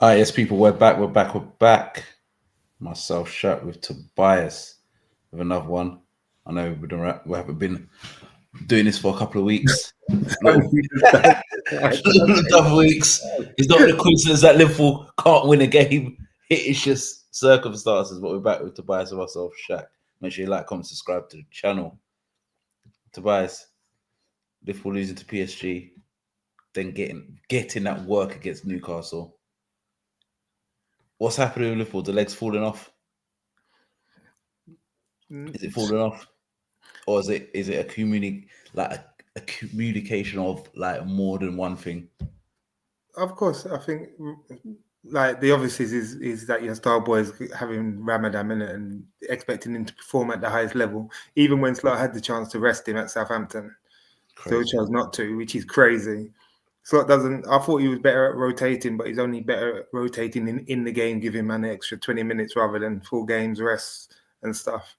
Ah, yes, people, we're back. Myself, Shut with Tobias with another one. I know we haven't been doing this for a couple of weeks. Little couple of weeks. It's not the coincidence that Liverpool can't win a game. It's just circumstances. But we're back with Tobias and myself, Shaq. Make sure you like, comment, subscribe to the channel. Tobias, Liverpool losing to PSG, then getting that work against Newcastle. What's happening with Liverpool? The legs falling off? Is it falling off, or is it a communication of like more than one thing? Of course, I think like the obvious is that your star boys having Ramadan in it and expecting him to perform at the highest level, even when Slot had the chance to rest him at Southampton, still chose not to, which is crazy. Slot doesn't. I thought he was better at rotating, but he's only better at rotating in the game, giving man an extra 20 minutes rather than full games rest and stuff.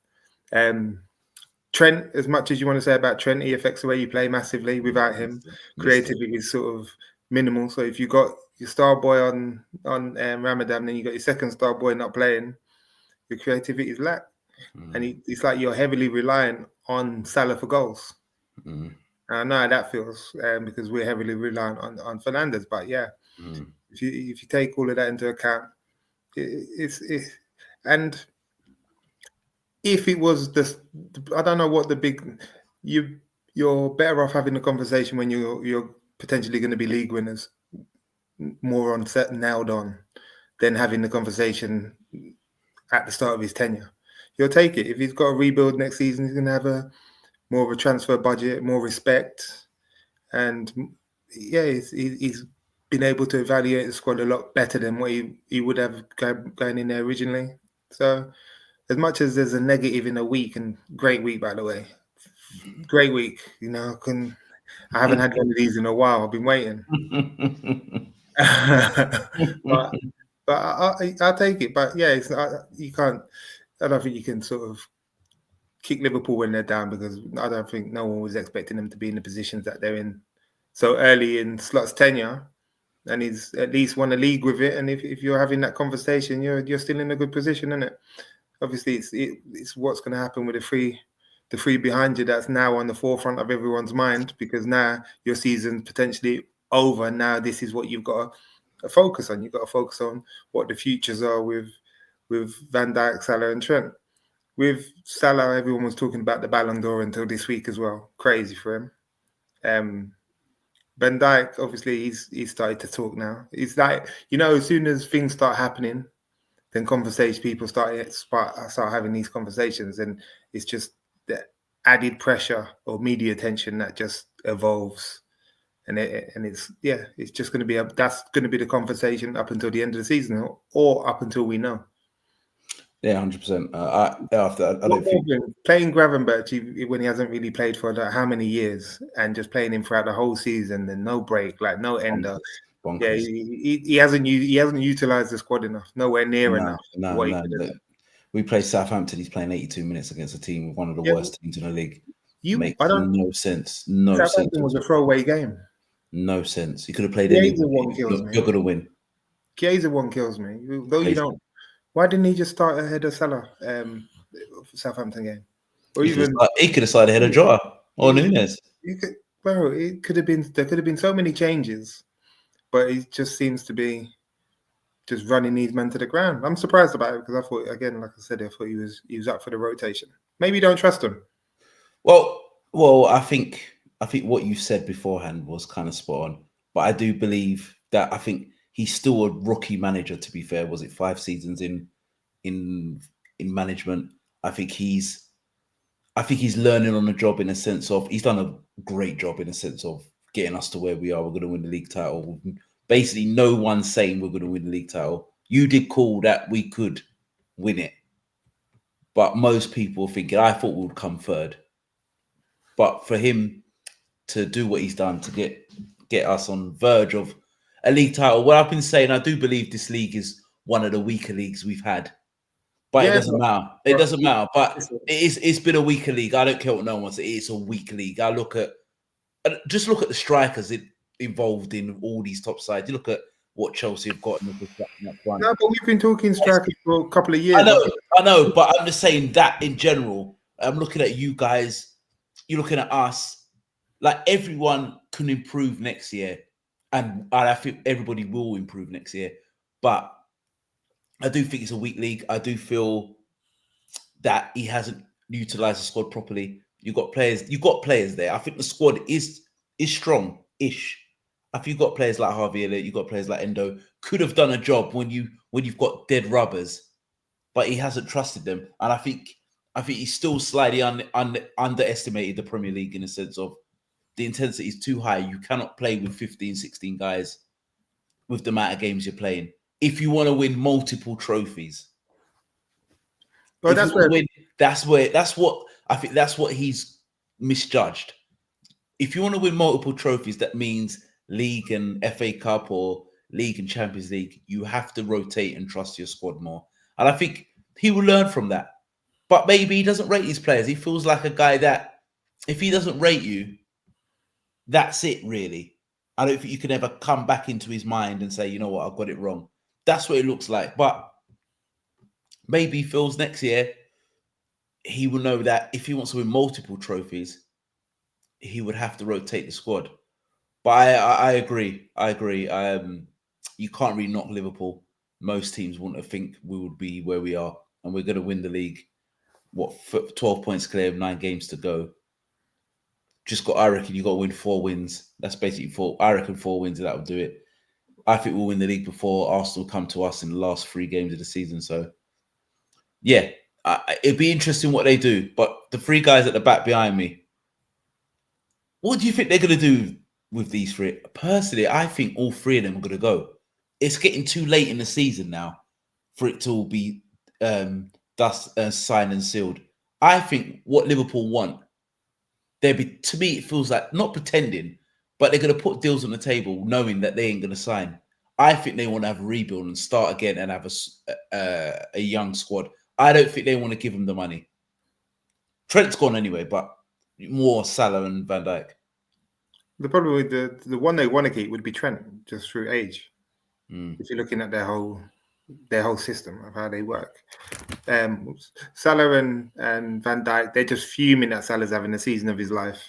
Trent, as much as you want to say about Trent, he affects the way you play massively. Without him, creativity is sort of minimal. So if you got your star boy on Ramadan, then you got your second star boy not playing, your creativity is lack, and it's like you're heavily reliant on Salah for goals. I know how that feels because we're heavily reliant on Fernandes. But yeah, if you take all of that into account, it's and if it was I don't know what the big you're better off having a conversation when you're potentially going to be league winners, more on set nailed on, than having the conversation at the start of his tenure. You'll take it if he's got a rebuild next season. He's going to have more of a transfer budget, more respect, and yeah, he's been able to evaluate the squad a lot better than what he would have going in there originally. So, as much as there's a negative in a week, and great week by the way, great week. You know, I haven't had one of these in a while. I've been waiting. but I'll take it. But yeah, you can't. I don't think you can sort of kick Liverpool when they're down because I don't think no one was expecting them to be in the positions that they're in so early in Slot's tenure, and he's at least won a league with it. And if you're having that conversation, you're still in a good position, isn't it? Obviously, it's what's going to happen with the three behind you that's now on the forefront of everyone's mind because now your season's potentially over. Now this is what you've got to focus on. You've got to focus on what the futures are with Van Dijk, Salah, and Trent. With Salah, everyone was talking about the Ballon d'Or until this week as well. Crazy for him. Van Dijk, obviously, he's started to talk now. It's like, as soon as things start happening, then people start having these conversations, and it's just the added pressure or media attention that just evolves, and it's just going to be that's going to be the conversation up until the end of the season or up until we know. Yeah, 100%. I don't think playing Gravenberch when he hasn't really played for how many years, and just playing him throughout the whole season and no break, like no ender. Bonkers. Yeah, he hasn't utilized the squad enough. Nowhere near enough. No. We play Southampton. He's playing 82 minutes against a team with one of the worst teams in the league. Makes no sense. No sense. Southampton was a throwaway game. No sense. He could have played any. You're going to win. Chiesa one kills me. Though you don't. Why didn't he just start ahead of Salah Southampton game? Or he could have started ahead of Jota or Nunes. There could have been so many changes, but he just seems to be just running these men to the ground. I'm surprised about it because I thought, again, like I said, he was up for the rotation. Maybe you don't trust him. Well, I think what you said beforehand was kind of spot on, but I do believe that I think he's still a rookie manager. To be fair, was it 5 seasons in management? I think he's learning on the job in a sense of he's done a great job in a sense of getting us to where we are. We're going to win the league title. Basically, no one's saying we're going to win the league title. You did call that we could win it, but most people are thinking I thought we would come third. But for him to do what he's done to get us on verge of a league title, well, I've been saying I do believe this league is one of the weaker leagues we've had. But it doesn't matter. It doesn't matter. But it's been a weaker league. I don't care what no one says. It's a weak league. I look at the strikers involved in all these top sides. You look at what Chelsea have got in the construction up front. No, but we've been talking strikers for a couple of years. I know, but I'm just saying that in general. I'm looking at you guys. You're looking at us. Like everyone can improve next year, and I think everybody will improve next year. But I do think it's a weak league. I do feel that he hasn't utilized the squad properly. You've got players there. I think the squad is strong-ish. I think you've got players like Harvey Elliott, you've got players like Endo, could have done a job when you've got dead rubbers, but he hasn't trusted them. And I think he's still slightly underestimated the Premier League in the sense of the intensity is too high. You cannot play with 15, 16 guys with the amount of games you're playing. If you want to win multiple trophies. But that's what he's misjudged. If you want to win multiple trophies, that means League and FA Cup or League and Champions League, you have to rotate and trust your squad more. And I think he will learn from that. But maybe he doesn't rate his players. He feels like a guy that if he doesn't rate you, that's it, really. I don't think you can ever come back into his mind and say, you know what, I got it wrong. That's what it looks like. But maybe he feels next year he will know that if he wants to win multiple trophies, he would have to rotate the squad. But I agree. You can't really knock Liverpool. Most teams wouldn't think we would be where we are, and we're going to win the league. 12 points clear of 9 games to go. I reckon you got to win 4 wins. That's basically 4. I reckon 4 wins, and that will do it. I think we'll win the league before Arsenal come to us in the last 3 games of the season. So, yeah, it'd be interesting what they do. But the 3 guys at the back behind me, what do you think they're going to do with these 3? Personally, I think all 3 of them are going to go. It's getting too late in the season now for it to all be signed and sealed. I think what Liverpool want, to me, it feels like not pretending, but they're going to put deals on the table knowing that they ain't going to sign. I think they want to have a rebuild and start again and have a young squad. I don't think they want to give them the money. Trent's gone anyway, but more Salah and Van Dijk. The problem with the one they want to keep would be Trent, just through age. If you're looking at their whole system of how they work. Salah and Van Dijk, they're just fuming that Salah's having the season of his life.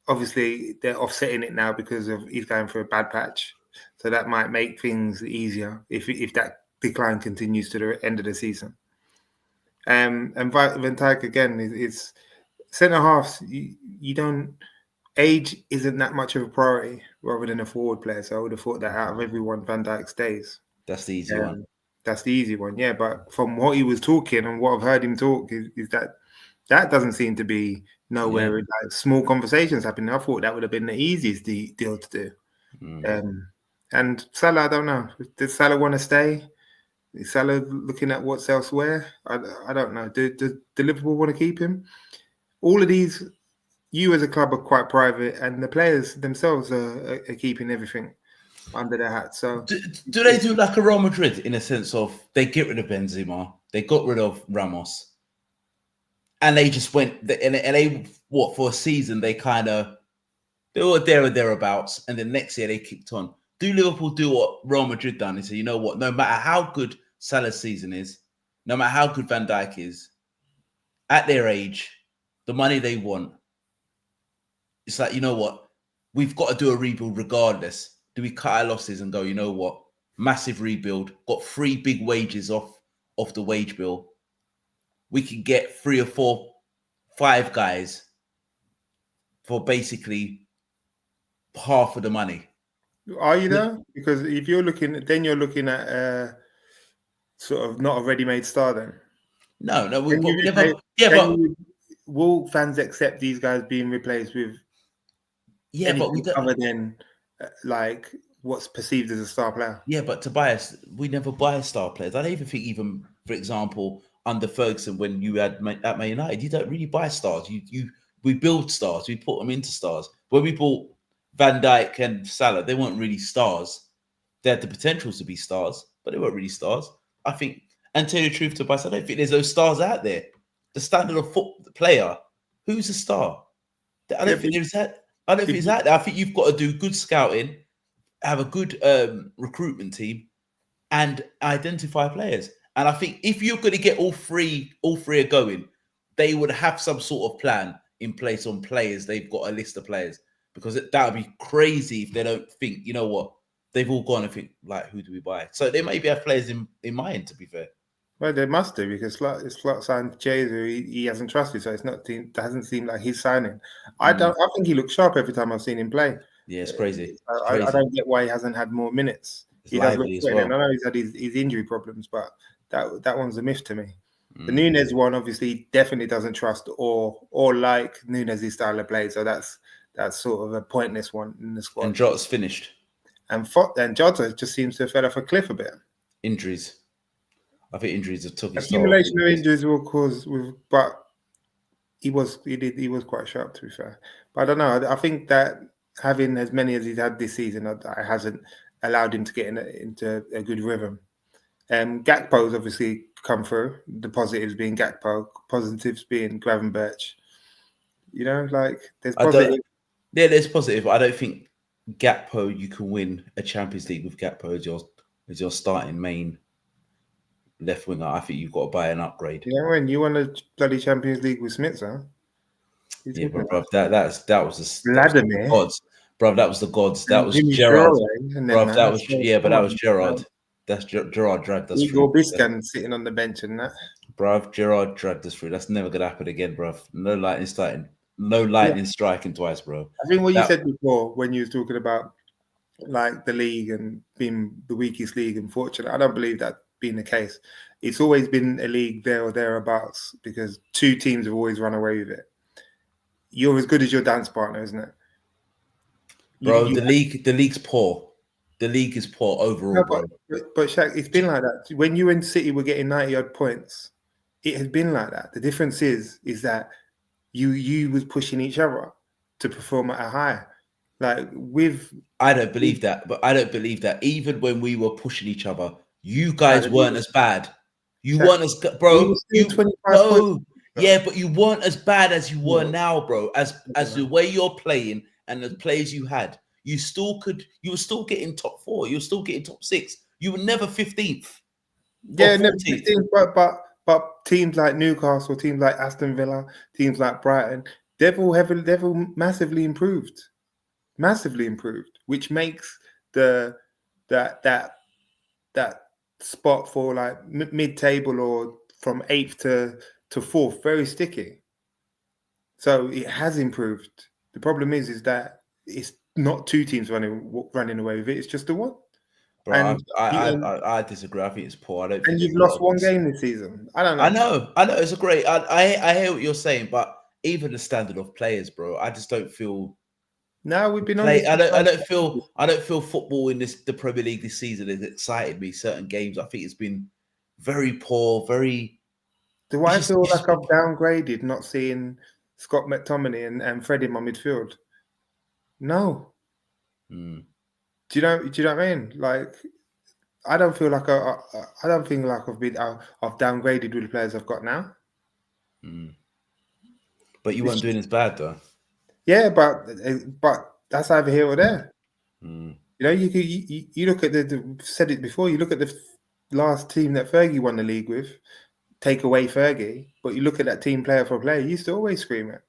Obviously, they're offsetting it now because he's going for a bad patch. So that might make things easier if that decline continues to the end of the season. And Van Dijk, again, is centre-halves, you don't... Age isn't that much of a priority rather than a forward player. So I would have thought that out of everyone, Van Dijk stays. That's the easy one. That's the easy one, yeah. But from what he was talking and what I've heard him talk is that doesn't seem to be nowhere. Like small conversations happening. I thought that would have been the easiest deal to do. And Salah, I don't know. Does Salah want to stay? Is Salah looking at what's elsewhere? I don't know. Do Liverpool want to keep him? All of these, you as a club are quite private, and the players themselves are keeping everything under their hat. So, do they do like a Real Madrid in a sense of they get rid of Benzema, they got rid of Ramos, and they just went and they for a season they were there or thereabouts, and then next year they kicked on. Do Liverpool do what Real Madrid done and say, you know what? No matter how good Salah's season is, no matter how good Van Dijk is, at their age, the money they want. It's like, you know what? We've got to do a rebuild regardless. Do we cut our losses and go, you know what? Massive rebuild. Got 3 big wages off the wage bill. We can get 3 or 4, 5 guys for basically half of the money. Are you there? Because if you're looking at sort of not a ready-made star then. No. Will fans accept these guys being replaced with anything other than like what's perceived as a star player? Yeah, but Tobias, we never buy star players. I don't even think, even for example, under Ferguson, when you had at Man United, you don't really buy stars. We build stars. We put them into stars. When we bought Van Dijk and Salah, they weren't really stars. They had the potential to be stars, but they weren't really stars. I think, and tell you the truth, Tobias, I don't think there's those stars out there. The standard of foot player, who's a star? I don't think there's that. I don't think it's out there. I think you've got to do good scouting, have a good recruitment team, and identify players. And I think if you're going to get all three are going, they would have some sort of plan in place on players. They've got a list of players, because that would be crazy if they don't think, you know what, they've all gone and think, like, who do we buy? So they maybe have players in mind, to be fair. Well, they must do, because Slot signed Jay, who he hasn't trusted, so it doesn't seem like he's signing. I think he looks sharp every time I've seen him play. Yeah, it's crazy. I don't get why he hasn't had more minutes. It's He does look lively as great, well. and I know he's had his injury problems, but that one's a myth to me. The Nunes one obviously definitely doesn't trust or like Nunes' style of play, so that's sort of a pointless one in the squad. And Jota's finished. And Jota just seems to have fell off a cliff a bit. Injuries. I think injuries have took his toll. Accumulation of injuries will cause, but he was quite sharp, to be fair. But I don't know. I think that having as many as he's had this season hasn't allowed him to get into a good rhythm. Gakpo's obviously come through. The positives being Gakpo, positives being Gravenberch. You know, like there's positive. Yeah, there's positive. I don't think Gakpo, you can win a Champions League with Gakpo as your starting main left winger. I think you've got to buy an upgrade. Yeah, when you won a bloody Champions League with Smith, huh? Yeah, but bruv, that was the gods, bruv. That was the gods. That was Gerrard, bruv. That was but that was Gerrard. That's Gerrard dragged us through. Igor Biscan sitting on the bench and that. Bruv, Gerrard dragged us through. That's never gonna happen again, bruv. No lightning striking twice, bro. I think what you said before when you was talking about like the league and being the weakest league, unfortunately, I don't believe that being the case. It's always been a league there or thereabouts, because two teams have always run away with it. You're as good as your dance partner, isn't it? Bro, the league's poor. The league is poor overall, bro. But Shaq, it's been like that. When you and City were getting 90-odd points, it has been like that. The difference is that you was pushing each other to perform at a high. Like I don't believe that, but I don't believe that. Even when we were pushing each other, you guys weren't as bad. You weren't as bro. Yeah, but you weren't as bad as you were now, bro. As the way you're playing and the players you had, you were still getting top 4. You were still getting top 6. You were never 15th. Yeah, never 15th. But teams like Newcastle, teams like Aston Villa, teams like Brighton, they've all massively improved. Massively improved, which makes that spot for like mid-table or from 8th to 4th very sticky. So it has improved. The problem is that it's not two teams running away with it. It's just the one. Bro, and I disagree. I think it's poor. I don't. And you've lost one game this season. I don't know. I know. It's a great. I hear what you're saying, but even the standard of players, bro, I just don't feel. No, we've been on. I don't feel football in the Premier League this season has excited me. Certain games, I think it's been very poor. Do I feel like I've downgraded not seeing Scott McTominay and Freddie in my midfield? No. Do you know what I mean? Like, I don't feel like I don't think like I've downgraded with the players I've got now. But you weren't doing as bad though. Yeah, but that's either here or there. You know, you look at said it before. You look at the last team that Fergie won the league with. Take away Fergie, but you look at that team player for player. You used to always scream it.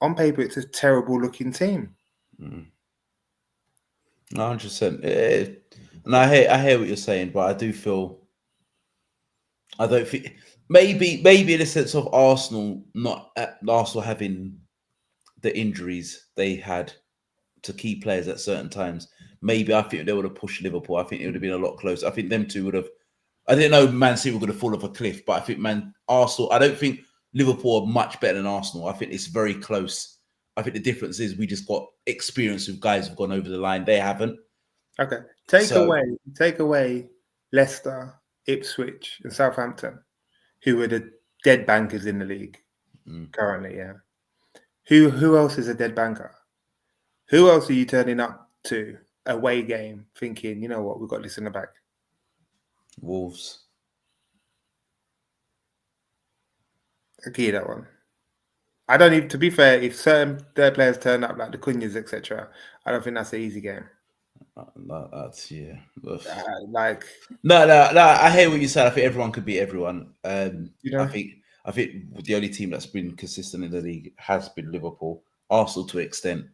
On paper, it's a terrible looking team. 100%. And I hear what you're saying, but I do feel I don't think maybe in the sense of Arsenal having the injuries they had to key players at certain times. Maybe I think they would have pushed Liverpool. I think it would have been a lot closer. I think them two would have. I didn't know Man City were going to fall off a cliff, but I think Arsenal. I don't think Liverpool are much better than Arsenal. I think it's very close. I think the difference is we just got experience with guys who've gone over the line. They haven't. Okay. Take away Leicester, Ipswich, and Southampton, who are the dead bankers in the league currently. Yeah. Who else is a dead banker? Who else are you turning up to away game thinking, you know what, we've got this in the bag? Wolves. I'll give you that one. I don't even, to be fair, if certain their players turn up like the Cunhas, etc., I don't think that's an easy game. That's yeah. Like, No. I hear what you said. I think everyone could beat everyone. you know, I think the only team that's been consistent in the league has been Liverpool, Arsenal to an extent,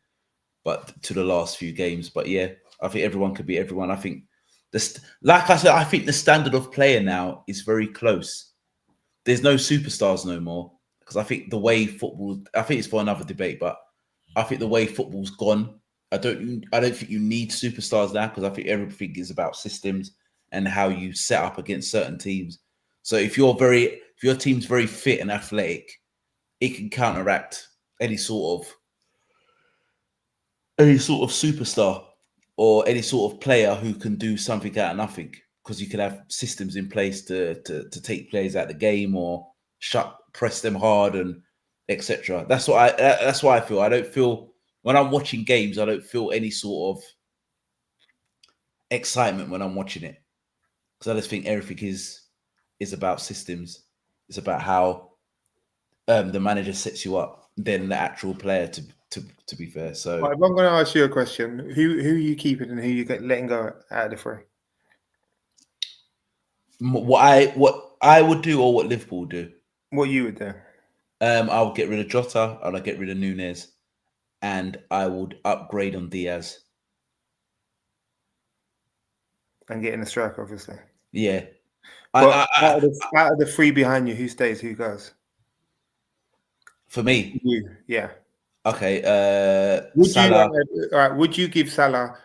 but to the last few games. But yeah, I think everyone could beat everyone. I think like I said, I think the standard of player now is very close. There's no superstars no more because I think the way football. I think it's for another debate, but I think the way football's gone. I don't think you need superstars now because I think everything is about systems and how you set up against certain teams. So if your team's very fit and athletic, it can counteract any sort of superstar or any sort of player who can do something out of nothing because you can have systems in place to take players out of the game or press them hard and etc. That's what I feel. I don't feel when I'm watching games, I don't feel any sort of excitement when I'm watching it because I just think everything is about systems. It's about how the manager sets you up than the actual player. To be fair, so I'm going to ask you a question. Who are you keeping and who you letting go out of the three? what I would do or what Liverpool would do. What you would do? I would get rid of Jota. I would get rid of Nunes, and I would upgrade on Diaz. And getting a striker, obviously. Yeah, But out of the three behind you, who stays? Who goes? For me, you, yeah. Okay. Would Salah. you? All right. Would you give Salah,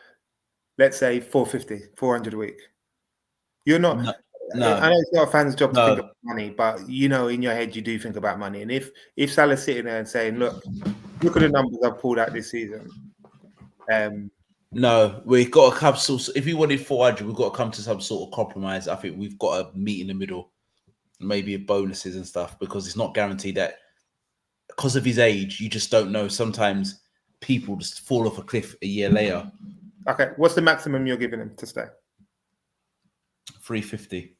let's say, 400 a week? You're not. No. I know it's not a fan's job to No. think about money, but in your head you do think about money. And if Salah's sitting there and saying, "Look at the numbers I've pulled out this season," no, we've got to come. If we wanted 400, we've got to come to some sort of compromise. I think we've got to meet in the middle, maybe bonuses and stuff, because it's not guaranteed that. Because of his age, you just don't know. Sometimes people just fall off a cliff a year later. Okay, what's the maximum you're giving him to stay? 350.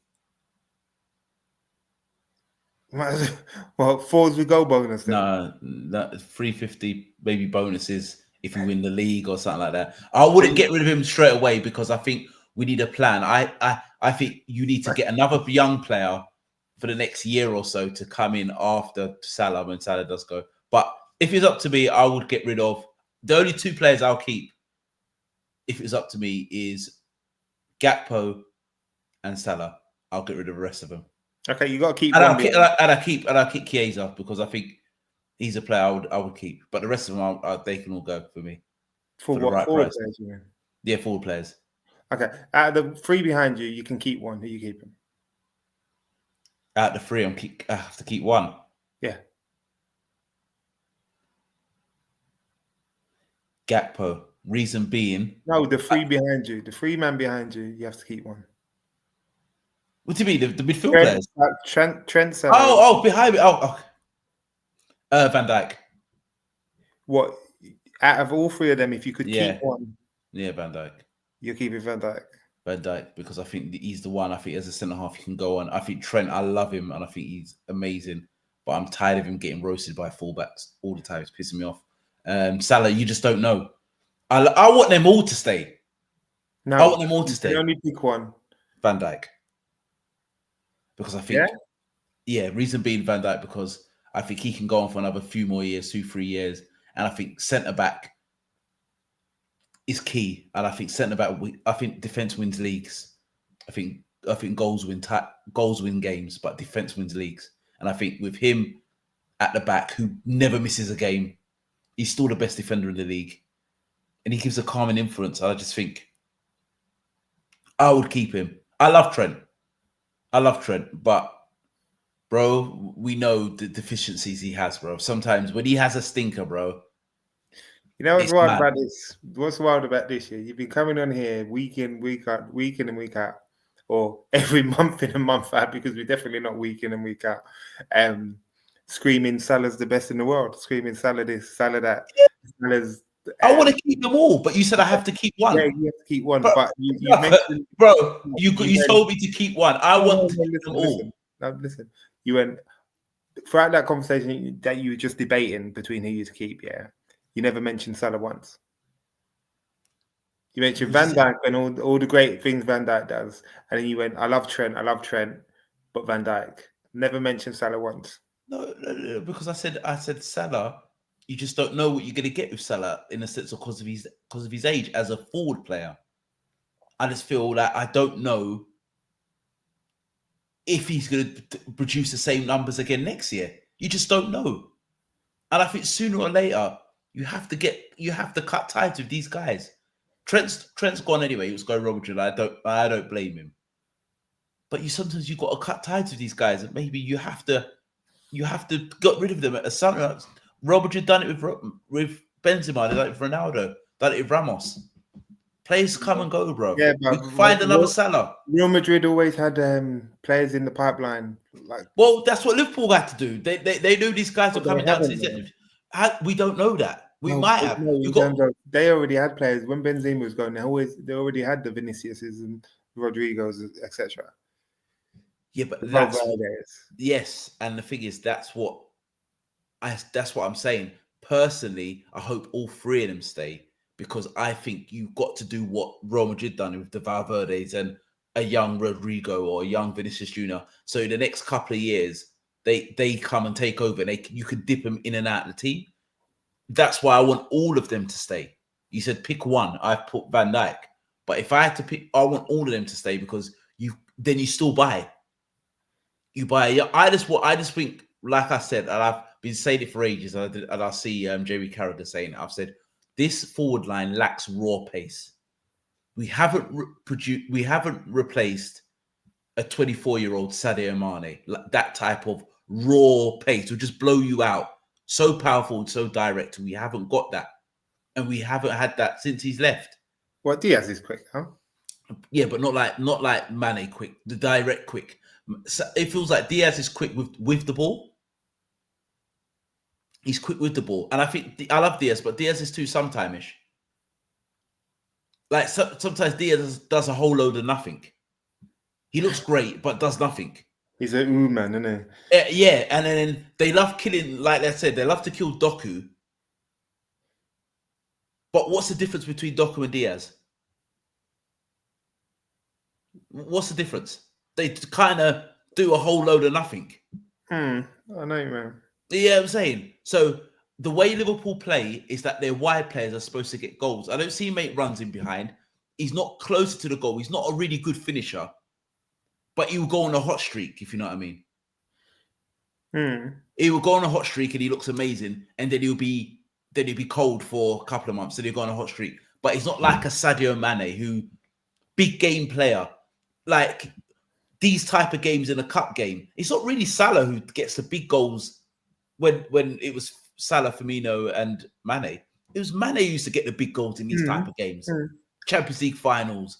Well, fours with goal bonus. Then. No, that 350 maybe bonuses if we win the league or something like that. I wouldn't get rid of him straight away because I think we need a plan. I think you need to get another young player for the next year or so to come in after Salah when Salah does go. But if it's up to me, I would get rid of the only two players I'll keep. If it's up to me, is Gakpo and Salah. I'll get rid of the rest of them. Okay, you got to keep and one. I'll keep Chiesa because I think he's a player I would keep. But the rest of them, they can all go for me. For what? The right forward players, you mean? Yeah, forward players. Okay. Out of the three behind you, you can keep one. Who are you keeping? Out of the three, I have to keep one. Yeah. Gakpo. Reason being... No, the three behind you. The three man behind you, you have to keep one. What do you mean? The midfield players? Trent. Behind me. Van Dijk. What? Out of all three of them, if you could keep one. Yeah, Van Dijk. You're keeping Van Dijk. Van Dijk, because I think he's the one. I think as a centre half, he can go on. I think Trent, I love him, and I think he's amazing. But I'm tired of him getting roasted by fullbacks all the time. It's pissing me off. Salah, you just don't know. I want them all to stay. No, I want them all to stay. You only pick one. Van Dijk. Because I think, reason being Van Dijk, because I think he can go on for another few more years, 2-3 years. And I think centre back is key. And I think centre back, I think defence wins leagues. I think goals win games, but defence wins leagues. And I think with him at the back, who never misses a game, he's still the best defender in the league. And he gives a calming influence. I just think I would keep him. I love Trent, but bro, we know the deficiencies he has, bro. Sometimes when he has a stinker, bro. You know what's wild about this? What's wild about this year? You've been coming on here week in, week out, week in and week out, or every month in and month out, because we're definitely not week in and week out. Screaming Salah's the best in the world. Screaming Salah this, Salah that. Salah's. I want to keep them all, but you said I have to keep one. Yeah, you have to keep one. But you mentioned, you told me to keep one. I want to keep them all. Listen. You went throughout that conversation that you were just debating between who you to keep. Yeah, you never mentioned Salah once. You mentioned Van Dijk and all the great things Van Dijk does, and then you went, I love Trent, but Van Dijk. Never mentioned Salah once. No, because I said Salah. You just don't know what you're going to get with Salah in a sense of because of his age as a forward player. I just feel that I don't know if he's going to produce the same numbers again next year. You just don't know. And I think sooner or later, you have to cut ties with these guys. Trent's gone anyway. He was going Real Madrid. I don't blame him. But sometimes you've got to cut ties with these guys, and maybe you have to get rid of them at a certain. Real Madrid done it with Benzema. They done it with Ronaldo. Done it with Ramos. Players come and go, bro. Yeah, we but find another Salah. Real Madrid always had players in the pipeline. Well, that's what Liverpool had to do. They knew these guys were coming down to the end. We don't know that. We might have. They already had players when Benzema was going. They already had the Viniciuses and Rodrigos, etc. Yeah, but yes, and the thing is, that's what I'm saying. Personally, I hope all three of them stay because I think you've got to do what Real Madrid done with the Valverdes and a young Rodrigo or a young Vinicius Jr. So in the next couple of years, they come and take over. You can dip them in and out of the team. That's why I want all of them to stay. You said pick one. I've put Van Dijk, but if I had to pick, I want all of them to stay because then you still buy. You buy. I just think, like I said, and I've been saying it for ages, and I see Jamie Carragher saying it. I've said this forward line lacks raw pace. We haven't replaced a 24-year-old Sadio Mane, like that type of raw pace will just blow you out. So powerful and so direct. We haven't got that, and we haven't had that since he's left. Well, Diaz is quick, huh? Yeah, but not like Mane quick. The direct quick. So it feels like Diaz is quick with the ball. He's quick with the ball, and I think I love Diaz, but Diaz is too sometime-ish. Like sometimes Diaz does a whole load of nothing. He looks great, but does nothing. He's a man, isn't he? Yeah, and then they love killing, like I said, they love to kill Doku. But what's the difference between Doku and Diaz? What's the difference? They kind of do a whole load of nothing. I know, man. Yeah, I'm saying. So the way Liverpool play is that their wide players are supposed to get goals. I don't see him make runs in behind. He's not closer to the goal. He's not a really good finisher. But he will go on a hot streak, if you know what I mean. He will go on a hot streak and he looks amazing. And then he'll be cold for a couple of months. Then he'll go on a hot streak. But he's not like a Sadio Mane, who big game player. Like these type of games in a cup game. It's not really Salah who gets the big goals when it was Salah, Firmino and Mane. It was Mane who used to get the big goals in these type of games. Champions League finals.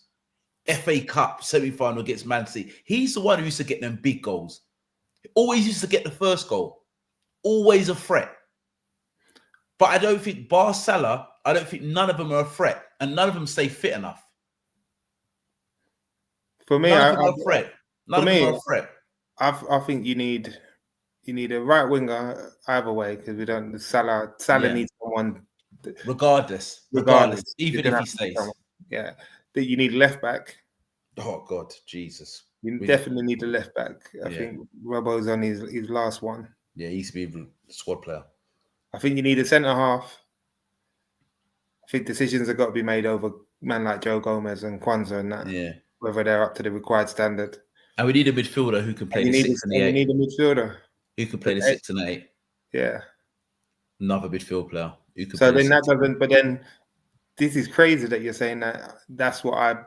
FA Cup semi-final against Man City. He's the one who used to get them big goals. Always used to get the first goal. Always a threat. But I don't think, bar Salah, I don't think none of them are a threat. And none of them stay fit enough. For me, none of them are a threat. None of them are a threat. I think you need a right winger either way because we don't. Salah needs someone. Regardless, even if he stays. Yeah. That you need left back. Oh God, Jesus! You definitely need a left back. I think Robbo's on his last one. Yeah, he used to be a squad player. I think you need a centre half. I think decisions have got to be made over men like Joe Gomez and Kwanzaa and that. Yeah, whether they're up to the required standard. And we need a midfielder who can play the 6 and the 8. You need a midfielder who can play the 6 and the 8. Yeah, another midfield player who can. So then that doesn't. But then. This is crazy that you're saying that. That's what I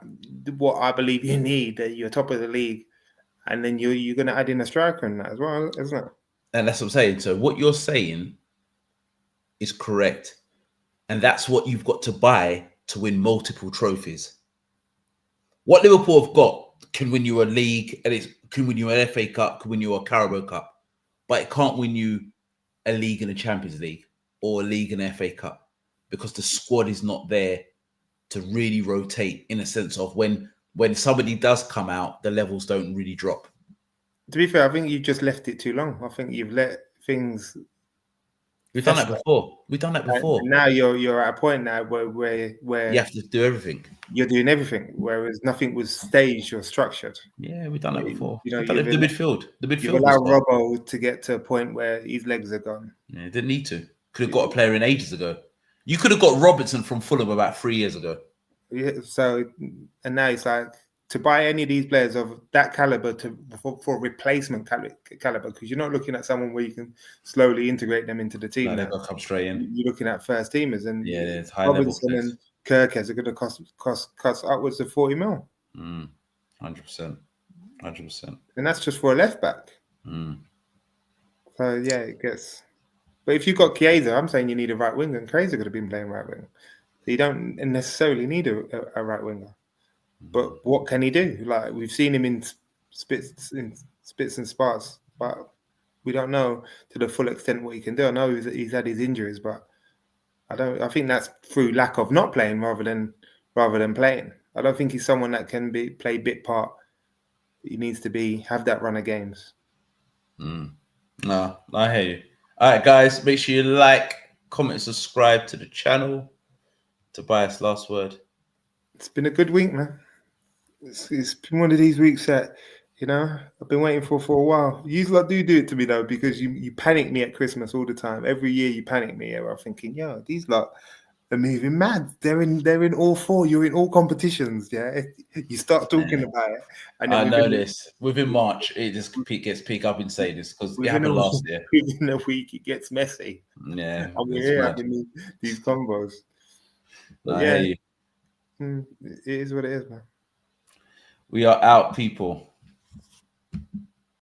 believe you need. That you're top of the league, and then you're going to add in a striker in that as well, isn't it? And that's what I'm saying. So what you're saying is correct, and that's what you've got to buy to win multiple trophies. What Liverpool have got can win you a league, and it can win you an FA Cup, can win you a Carabao Cup, but it can't win you a league in a Champions League or a league in an FA Cup. Because the squad is not there to really rotate in a sense of when somebody does come out, the levels don't really drop. To be fair, I think you've just left it too long. I think you've let things We've done that before. And now you're at a point now where You have to do everything. You're doing everything, whereas nothing was staged or structured. Yeah, we've done that before. You know, We've done it with the midfield. The you've midfield was allowed gone. Robbo to get to a point where his legs are gone. Yeah, didn't need to. Could have got a player in ages ago. You could have got Robertson from Fulham about 3 years ago. Yeah, so and now it's like to buy any of these players of that caliber for replacement caliber, because you're not looking at someone where you can slowly integrate them into the team. No, Now they've got to come straight in. you're looking at first teamers, and Yeah, it's high Robinson level. and Kirkes are going to cost upwards of 40 mil. 100%. And that's just for a left back. So yeah, it gets. But if you've got Chiesa, I'm saying you need a right winger, and Chiesa could have been playing right wing. So you don't necessarily need a right winger. But what can he do? Like we've seen him in spits and sparks, but we don't know to the full extent what he can do. I know he's had his injuries, but I think that's through lack of not playing rather than playing. I don't think he's someone that can play bit part. He needs to have that run of games. No, I hear you. All right, guys, make sure you like, comment, subscribe to the channel. Tobias, last word. It's been a good week, man. It's been one of these weeks that, I've been waiting for a while. You lot do it to me, though, because you panic me at Christmas all the time. Every year you panic me. I'm thinking, these lot are moving mad. They're in all four. You're in all competitions, yeah? You start talking about it. And then I know this. Within March, it just gets peak. I've been saying this because it happened last year. Within a week, it gets messy. Yeah. And we're here having these combos. But it is what it is, man. We are out, people.